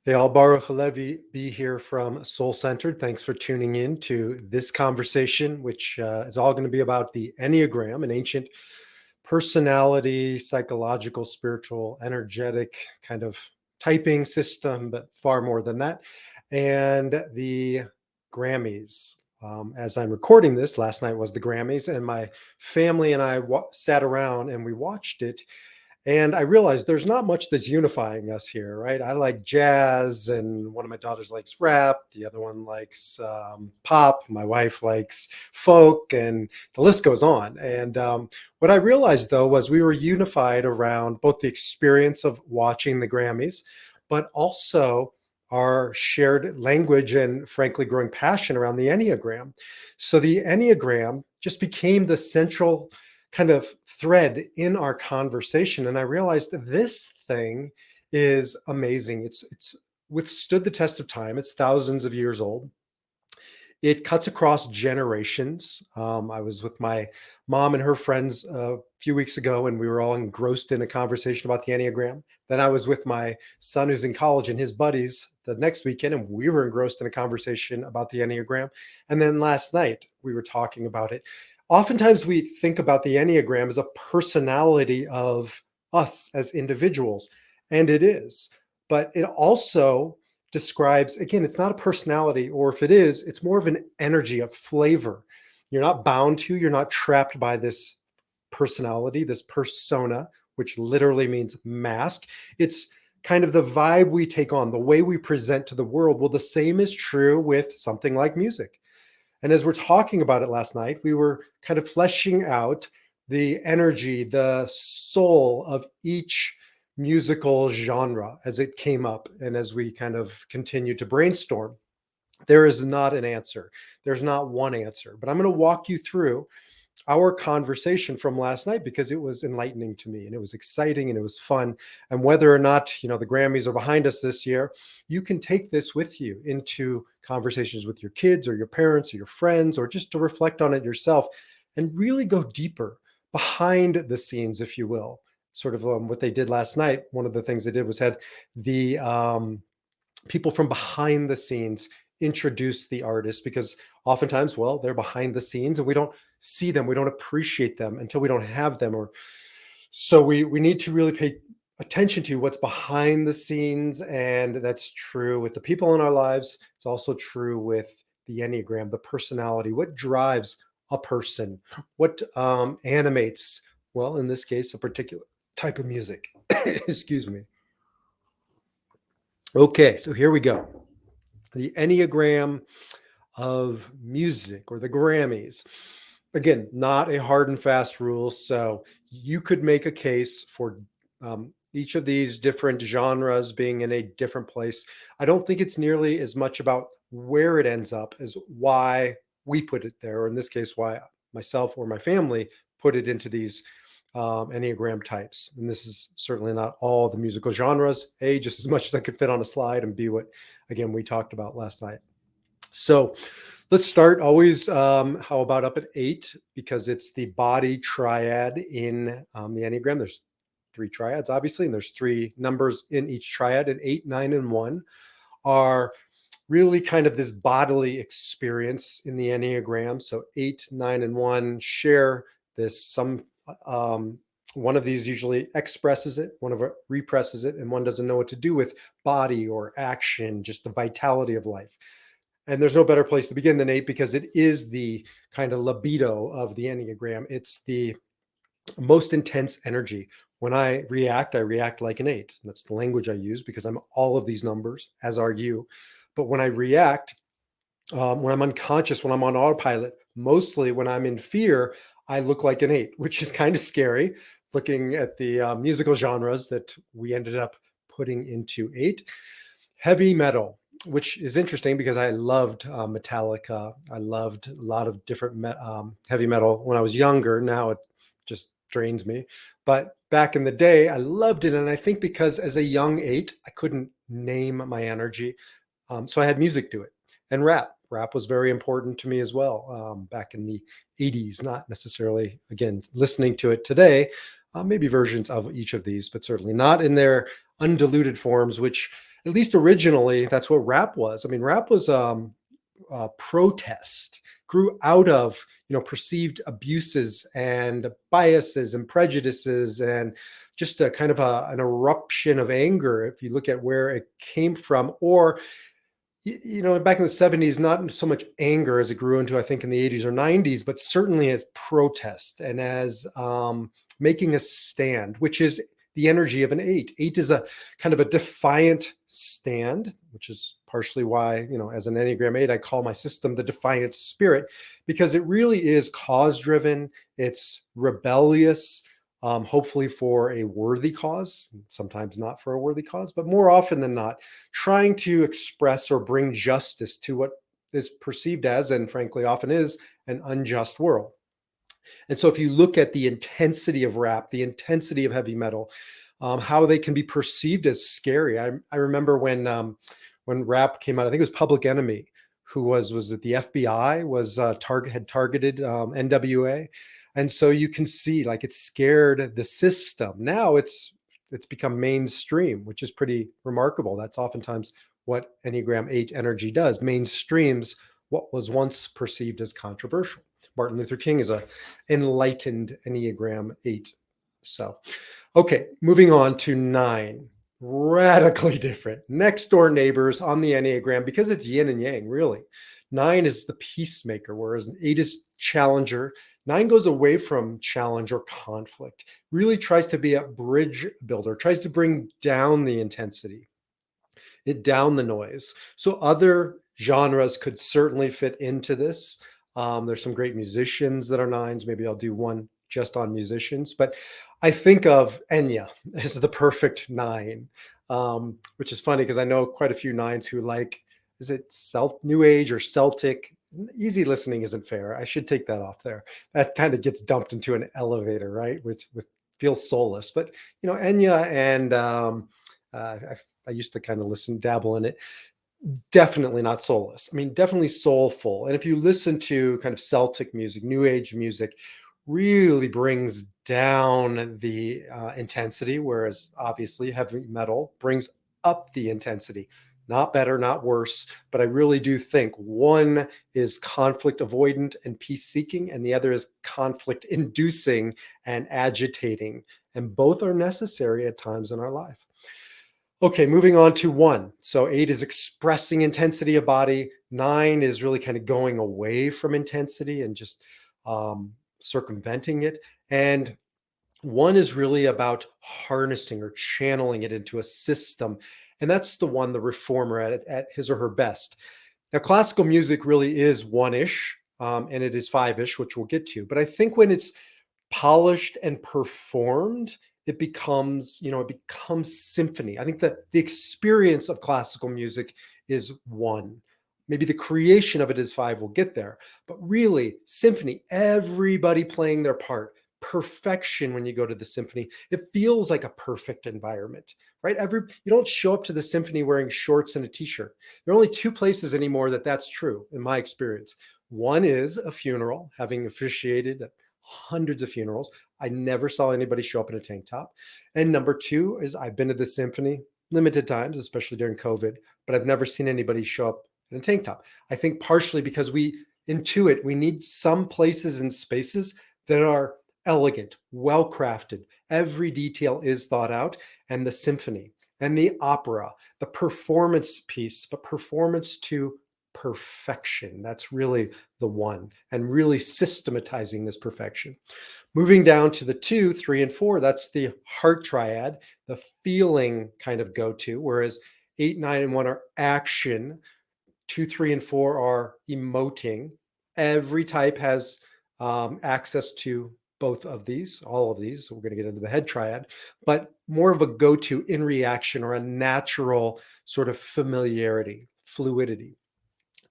Hey, all, Baruch Halevi be here from Soul Centered. Thanks for tuning in to this conversation, which is all going to be about the Enneagram, an ancient personality, psychological, spiritual, energetic kind of typing system, but far more than that. And the Grammys. As I'm recording this, last night was the Grammys, and my family and I sat around and we watched it. And I realized there's not much that's unifying us here, right? I like jazz, and one of my daughters likes rap. The other one likes pop. My wife likes folk, and the list goes on. And what I realized, though, was we were unified around both the experience of watching the Grammys, but also our shared language and, frankly, growing passion around the Enneagram. So the Enneagram just became the central kind of thread in our conversation. And I realized that this thing is amazing. It's withstood the test of time. It's thousands of years old. It cuts across generations. I was with my mom and her friends a few weeks ago, and we were all engrossed in a conversation about the Enneagram. Then I was with my son who's in college and his buddies the next weekend, and we were engrossed in a conversation about the Enneagram. And then last night we were talking about it. Oftentimes we think about the Enneagram as a personality of us as individuals, and it is. But it also describes, again, it's not a personality, or if it is, it's more of an energy, a flavor. You're not bound to, you're not trapped by this personality, this persona, which literally means mask. It's kind of the vibe we take on, the way we present to the world. Well, the same is true with something like music. And as we're talking about it last night, we were kind of fleshing out the energy, the soul of each musical genre as it came up. And as we kind of continued to brainstorm, there is not an answer. There's not one answer, but I'm going to walk you through our conversation from last night because it was enlightening to me and it was exciting and it was fun. And whether or not, the Grammys are behind us this year, you can take this with you into conversations with your kids or your parents or your friends, or just to reflect on it yourself and really go deeper behind the scenes, if you will. Sort of what they did last night. One of the things they did was had the people from behind the scenes introduce the artist, because oftentimes, well, they're behind the scenes and we don't see them, we don't appreciate them until we don't have them. Or so we need to really pay attention to what's behind the scenes. And that's true with the people in our lives. It's also true with the Enneagram, the personality, what drives a person, what animates, well, in this case, a particular type of music. Excuse me. Okay, so here we go. The Enneagram of music, or the Grammys. Again, not a hard and fast rule. So you could make a case for each of these different genres being in a different place. I don't think it's nearly as much about where it ends up as why we put it there, or in this case, why myself or my family put it into these Enneagram types. And this is certainly not all the musical genres, A, just as much as I could fit on a slide, and B, what, again, we talked about last night. So let's start always, how about up at 8, because it's the body triad in the Enneagram. There's 3 triads, obviously, and there's 3 numbers in each triad, and 8, 9, and 1 are really kind of this bodily experience in the Enneagram. So 8, 9, and 1 share this. One of these usually expresses it, one of it represses it, and one doesn't know what to do with body or action, just the vitality of life. And there's no better place to begin than 8, because it is the kind of libido of the Enneagram. It's the most intense energy. When I react like an 8. That's the language I use because I'm all of these numbers, as are you. But when I react, when I'm unconscious, when I'm on autopilot, mostly when I'm in fear, I look like an 8, which is kind of scary, looking at the musical genres that we ended up putting into 8. Heavy metal, which is interesting because I loved Metallica. I loved a lot of different heavy metal when I was younger. Now it just drains me. But back in the day, I loved it. And I think because as a young 8, I couldn't name my energy. So I had music do it. And rap. Rap was very important to me as well, back in the 80s, not necessarily, again, listening to it today, maybe versions of each of these, but certainly not in their undiluted forms, which at least originally, that's what rap was. I mean, rap was protest, grew out of perceived abuses and biases and prejudices, and just a kind of an eruption of anger if you look at where it came from. Or back in the 70s, not so much anger as it grew into, I think, in the 80s or 90s, but certainly as protest and as making a stand, which is the energy of an eight. Eight is a kind of a defiant stand, which is partially why, as an Enneagram 8, I call my system the defiant spirit, because it really is cause driven. It's rebellious, hopefully for a worthy cause, sometimes not for a worthy cause, but more often than not, trying to express or bring justice to what is perceived as, and frankly often is, an unjust world. And so if you look at the intensity of rap, the intensity of heavy metal, how they can be perceived as scary. I remember when rap came out, I think it was Public Enemy, who was it the FBI had targeted NWA. And so you can see, like, it scared the system. Now it's become mainstream, which is pretty remarkable. That's oftentimes what Enneagram 8 energy does, mainstreams what was once perceived as controversial. Martin Luther King is a enlightened Enneagram 8. So, okay, moving on to 9. Radically different. Next door neighbors on the Enneagram, because it's yin and yang, really. 9 is the peacemaker, whereas an 8 is challenger. 9 goes away from challenge or conflict, really tries to be a bridge builder, tries to bring down the intensity, down the noise. So other genres could certainly fit into this. There's some great musicians that are 9s. Maybe I'll do one just on musicians, but I think of Enya as the perfect 9, which is funny because I know quite a few 9s who like, is it New Age or Celtic? Easy listening isn't fair. I should take that off there. That kind of gets dumped into an elevator, right? Which feels soulless. But Enya and I used to kind of dabble in it. Definitely not soulless. I mean, definitely soulful. And if you listen to kind of Celtic music, New Age music, really brings down the intensity, whereas obviously heavy metal brings up the intensity. Not better, not worse, but I really do think one is conflict avoidant and peace seeking, and the other is conflict inducing and agitating. And both are necessary at times in our life. Okay, moving on to 1. So 8 is expressing intensity of body. 9 is really kind of going away from intensity and just circumventing it. And 1 is really about harnessing or channeling it into a system. And that's the one, the reformer at his or her best. Now, classical music really is 1-ish, and it is 5-ish, which we'll get to. But I think when it's polished and performed, it becomes symphony. I think that the experience of classical music is 1. Maybe the creation of it is 5. We'll get there. But really, symphony, everybody playing their part. Perfection when you go to the symphony. It feels like a perfect environment, right? You don't show up to the symphony wearing shorts and a t-shirt. There are only 2 places anymore that's true in my experience. One is a funeral, having officiated hundreds of funerals. I never saw anybody show up in a tank top. And number 2 is I've been to the symphony limited times, especially during COVID, but I've never seen anybody show up in a tank top. I think partially because we intuit we need some places and spaces that are elegant, well-crafted. Every detail is thought out, and the symphony and the opera, the performance piece, but performance to perfection. That's really the 1, and really systematizing this perfection. Moving down to the 2, 3, and 4, that's the heart triad, the feeling kind of go-to, whereas 8, 9, and 1 are action. 2, 3, and 4 are emoting. Every type has access to both of these, all of these. So we're going to get into the head triad, but more of a go-to in reaction or a natural sort of familiarity, fluidity.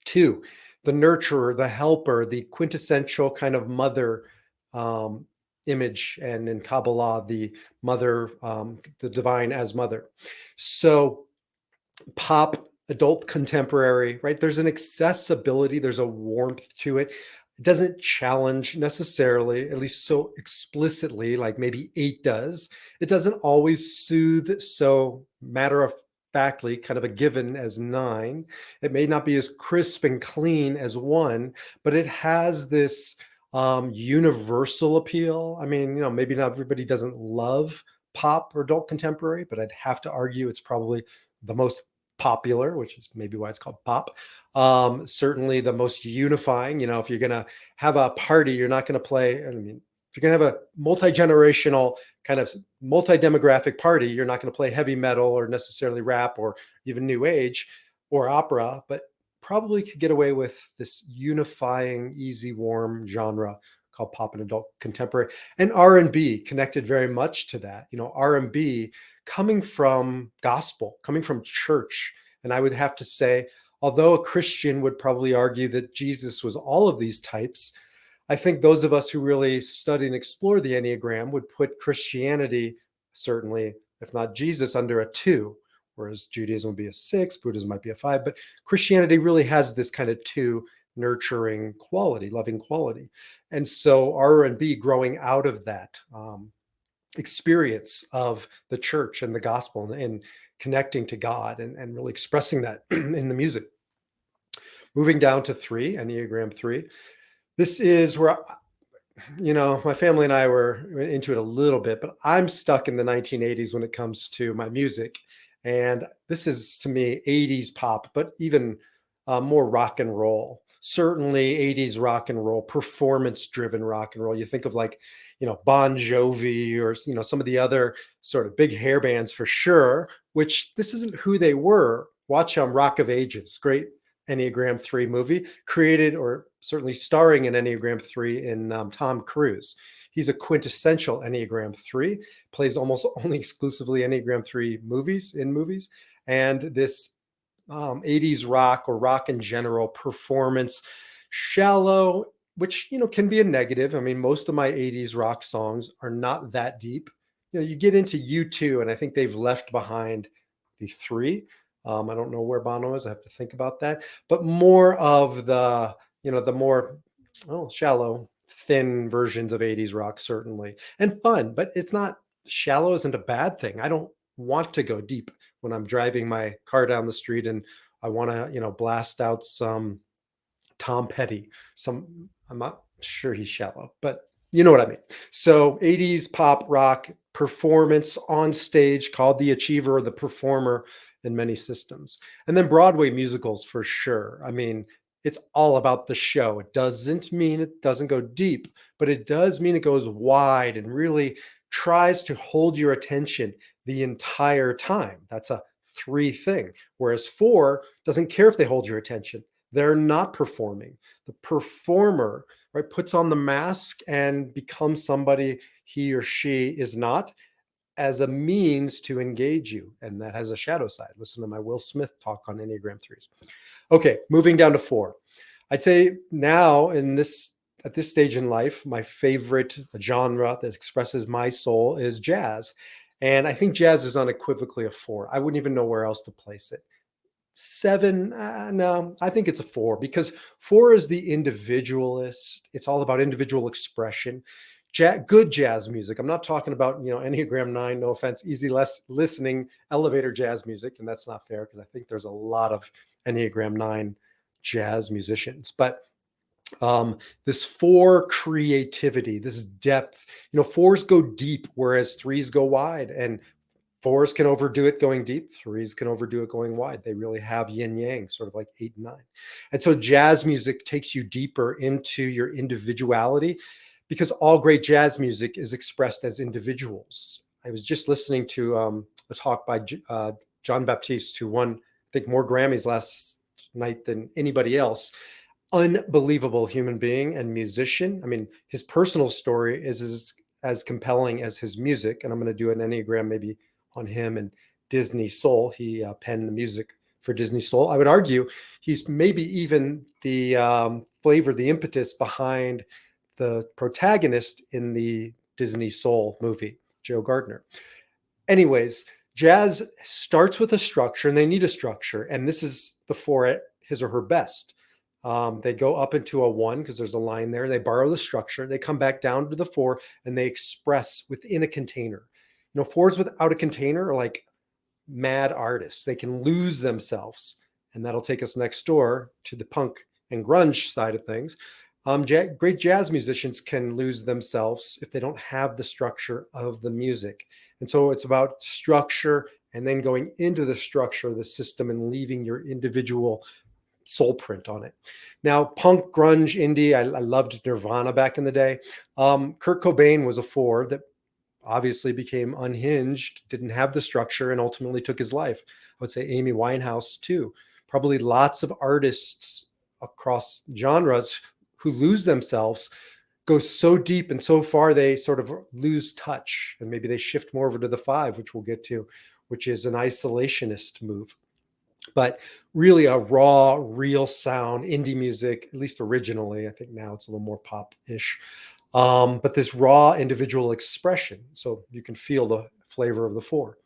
2, the nurturer, the helper, the quintessential kind of mother image, and in Kabbalah, the mother, the divine as mother. So pop, adult contemporary, right? There's an accessibility, there's a warmth to it. It doesn't challenge necessarily, at least so explicitly, like maybe 8 does. It doesn't always soothe so matter of factly kind of a given as 9. It may not be as crisp and clean as 1, but it has this universal appeal. I mean, maybe not everybody doesn't love pop or adult contemporary, but I'd have to argue it's probably the most popular, which is maybe why it's called pop. Certainly the most unifying. If you're going to have a party, you're not going to play. I mean, if you're going to have a multi-generational kind of multi-demographic party, you're not going to play heavy metal or necessarily rap or even new age or opera, but probably could get away with this unifying, easy, warm genre called pop and adult contemporary. And R&B connected very much to that. R&B coming from gospel, coming from church. And I would have to say, although a Christian would probably argue that Jesus was all of these types, I think those of us who really study and explore the Enneagram would put Christianity, certainly, if not Jesus, under a 2, whereas Judaism would be a 6, Buddhism might be a 5, but Christianity really has this kind of 2 nurturing quality, loving quality. And so R&B growing out of that experience of the church and the gospel and connecting to God and really expressing that in the music. Moving down to 3, Enneagram 3. This is where, my family and I were into it a little bit, but I'm stuck in the 1980s when it comes to my music. And this is, to me, 80s pop, but even more rock and roll. Certainly 80s rock and roll, performance-driven rock and roll. You think of like, Bon Jovi or, some of the other sort of big hair bands for sure, which this isn't who they were. Watch Rock of Ages, great Enneagram 3 movie, created or certainly starring in Enneagram 3 in Tom Cruise. He's a quintessential Enneagram 3, plays almost only exclusively Enneagram 3 movies. And this 80s rock or rock in general performance, shallow, which, can be a negative. I mean, most of my 80s rock songs are not that deep. You get into U2 and I think they've left behind the 3. I don't know where Bono is. I have to think about that. But more of the, the more shallow, thin versions of 80s rock, certainly. And fun, but it's not, shallow isn't a bad thing. I don't want to go deep when I'm driving my car down the street and I want to, blast out some Tom Petty. I'm not sure he's shallow, but you know what I mean. So 80s pop rock performance on stage called the achiever or the performer in many systems. And then Broadway musicals for sure. I mean, it's all about the show. It doesn't mean it doesn't go deep, but it does mean it goes wide and really tries to hold your attention the entire time. That's a 3 thing. Whereas 4 doesn't care if they hold your attention. They're not performing. The performer, right, puts on the mask and becomes somebody he or she is not as a means to engage you. And that has a shadow side. Listen to my Will Smith talk on Enneagram 3s. Okay, moving down to 4. I'd say now at this stage in life, my favorite genre that expresses my soul is jazz. And I think jazz is unequivocally a 4. I wouldn't even know where else to place it. 7, no, I think it's a 4 because 4 is the individualist. It's all about individual expression. Good jazz music. I'm not talking about, Enneagram 9, no offense, easy listening elevator jazz music. And that's not fair because I think there's a lot of Enneagram 9 jazz musicians. But this 4 creativity, this depth, 4s go deep, whereas 3s go wide. And 4s can overdo it going deep. 3s can overdo it going wide. They really have yin yang, sort of like 8 and 9. And so jazz music takes you deeper into your individuality because all great jazz music is expressed as individuals. I was just listening to a talk by John Baptiste, who won, I think, more Grammys last night than anybody else. Unbelievable human being and musician. I mean, his personal story is as compelling as his music. And I'm going to do an Enneagram maybe on him and Disney Soul. He penned the music for Disney Soul. I would argue he's maybe even the flavor, the impetus behind the protagonist in the Disney Soul movie, Joe Gardner. Anyways, jazz starts with a structure and they need a structure. And this is the 4 at his or her best. They go up into a 1 because there's a line there. They borrow the structure. They come back down to the 4 and they express within a container. 4s without a container are like mad artists. They can lose themselves. And that'll take us next door to the punk and grunge side of things. Great jazz musicians can lose themselves if they don't have the structure of the music. And so it's about structure and then going into the structure of the system and leaving your individual soul print on it. Now, punk, grunge, indie, I loved Nirvana back in the day. Kurt Cobain was a four that obviously became unhinged, didn't have the structure, and ultimately took his life. I would say Amy Winehouse too. Probably lots of artists across genres who lose themselves, go so deep and so far they sort of lose touch, and maybe they shift more over to the five, which we'll get to, which is an isolationist move. But really a raw, real sound, indie music, at least originally. I think now it's a little more pop-ish. But this raw individual expression. So you can feel the flavor of the four.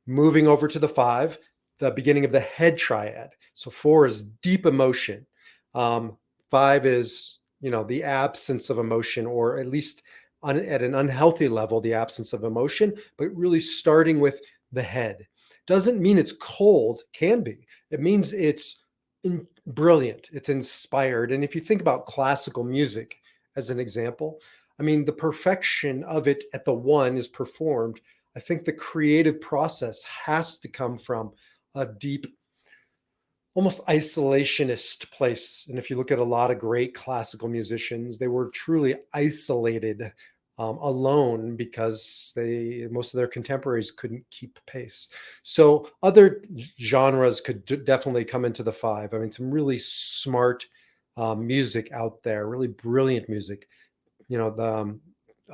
Moving over to the five, the beginning of the head triad. So four is deep emotion. Five is, the absence of emotion, or at least at an unhealthy level, the absence of emotion, but really starting with the head. Doesn't mean it's cold, can be. It means it's brilliant, it's inspired. And if you think about classical music as an example, I mean, the perfection of it at the one is performed. I think the creative process has to come from a deep, almost isolationist place. And if you look at a lot of great classical musicians, they were truly isolated, alone, because most of their contemporaries couldn't keep pace. So other genres could definitely come into the five. I mean, some really smart music out there, really brilliant music. The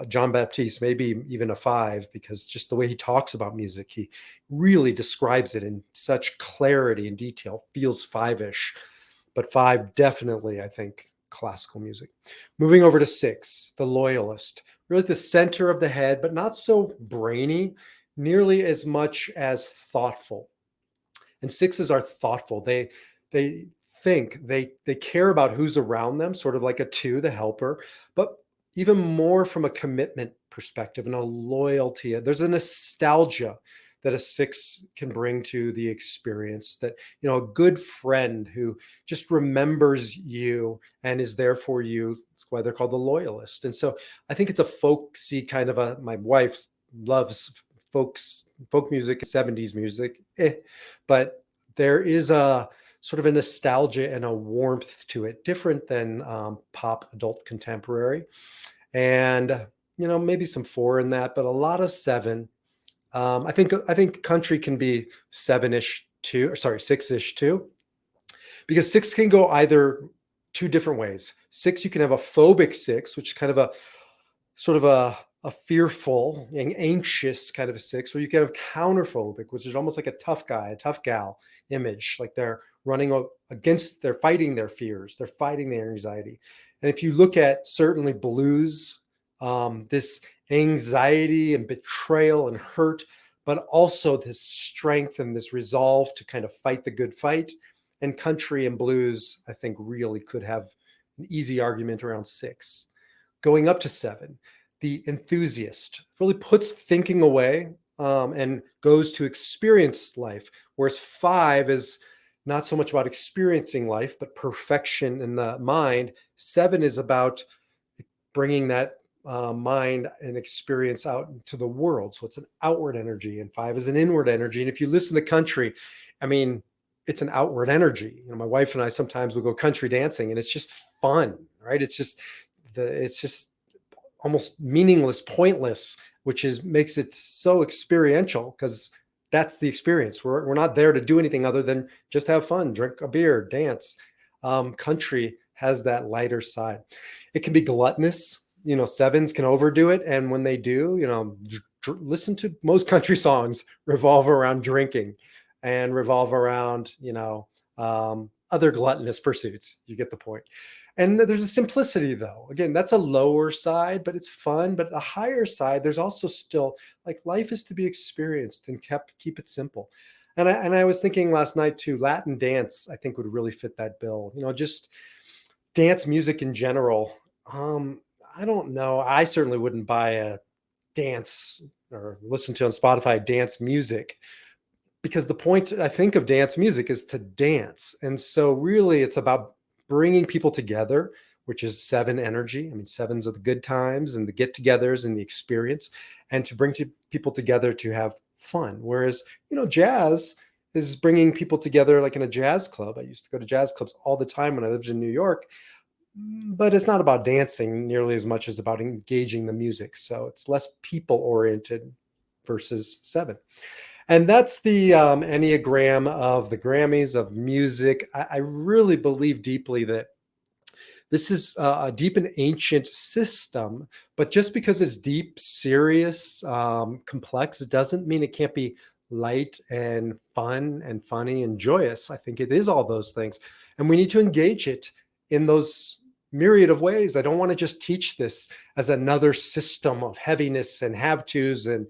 John Baptiste, maybe even a five, because just the way he talks about music, he really describes it in such clarity and detail, feels five-ish, but five definitely, I think, classical music. Moving over to six, the Loyalist, really the center of the head, but not so brainy, nearly as much as thoughtful. And sixes are thoughtful. They think, they care about who's around them, sort of like a two, the helper, but even more from a commitment perspective and a loyalty. There's a nostalgia that a six can bring to the experience, that, a good friend who just remembers you and is there for you. That's why they're called the Loyalist. And so I think it's a folksy kind of my wife loves folk music, 70s music, but there is a sort of a nostalgia and a warmth to it, different than pop adult contemporary. And, maybe some four in that, but a lot of seven. I think country can be seven-ish too, or sorry, six-ish too, because six can go either two different ways. Six, you can have a phobic six, which is kind of a sort of a fearful and anxious kind of a six, or you can have counterphobic, which is almost like a tough guy, a tough gal image, like they're they're fighting their fears, they're fighting their anxiety. And if you look at certainly blues, this anxiety and betrayal and hurt, but also this strength and this resolve to kind of fight the good fight. And country and blues, I think, really could have an easy argument around six. Going up to seven, the enthusiast really puts thinking away, and goes to experience life, whereas five is not so much about experiencing life, but perfection in the mind. Seven is about bringing that mind and experience out into the world. So it's an outward energy, and five is an inward energy. And if you listen to country, I mean, it's an outward energy. My wife and I sometimes will go country dancing, and it's just fun, right? It's just almost meaningless, pointless, which makes it so experiential, because that's the experience. We're not there to do anything other than just have fun, drink a beer, dance. Country has that lighter side. It can be gluttonous. Sevens can overdo it, and when they do, listen to most country songs revolve around drinking and revolve around other gluttonous pursuits. You get the point. And there's a simplicity, though. Again, that's a lower side, but it's fun. But the higher side, there's also still, like, life is to be experienced, and keep it simple. And I was thinking last night too, Latin dance, I think, would really fit that bill. Just dance music in general. I don't know. I certainly wouldn't buy a dance or listen to on Spotify dance music, because the point, I think, of dance music is to dance. And so really it's about bringing people together, which is seven energy. I mean, sevens are the good times and the get-togethers and the experience, and to bring people together to have fun. Whereas, jazz is bringing people together, like in a jazz club. I used to go to jazz clubs all the time when I lived in New York, but it's not about dancing nearly as much as about engaging the music. So it's less people oriented versus seven. And that's the Enneagram of the Grammys of music. I really believe deeply that this is a deep and ancient system, but just because it's deep, serious, complex, it doesn't mean it can't be light and fun and funny and joyous. I think it is all those things. And we need to engage it in those myriad of ways. I don't want to just teach this as another system of heaviness and have tos and,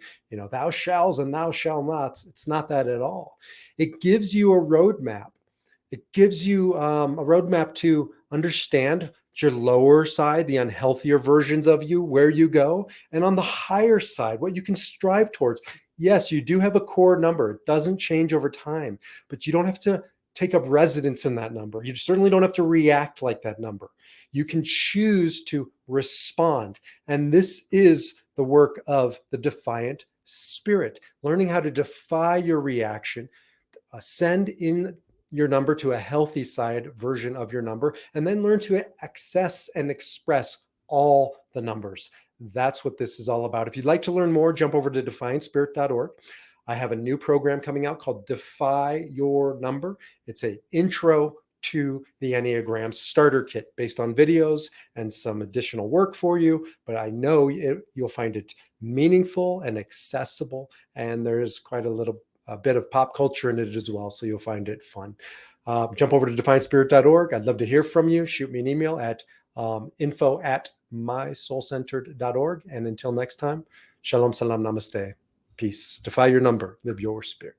thou shalls and thou shall nots. It's not that at all. It gives you a roadmap. It gives you a roadmap to understand your lower side, the unhealthier versions of you, where you go, and on the higher side, what you can strive towards. Yes, you do have a core number. It doesn't change over time, but you don't have to take up residence in that number. You certainly don't have to react like that number. You can choose to respond. And this is the work of the defiant spirit, learning how to defy your reaction, send in your number to a healthy side version of your number, and then learn to access and express all the numbers. That's what this is all about. If you'd like to learn more, jump over to defiantspirit.org. I have a new program coming out called Defy Your Number. It's an intro to the Enneagram starter kit based on videos and some additional work for you, but I know you'll find it meaningful and accessible, and there's quite a bit of pop culture in it as well, so you'll find it fun. Jump over to defiantspirit.org. I'd love to hear from you. Shoot me an email at info@mysoulcentered.org. And until next time, shalom, salam, namaste. Peace. Defy your number. Live your spirit.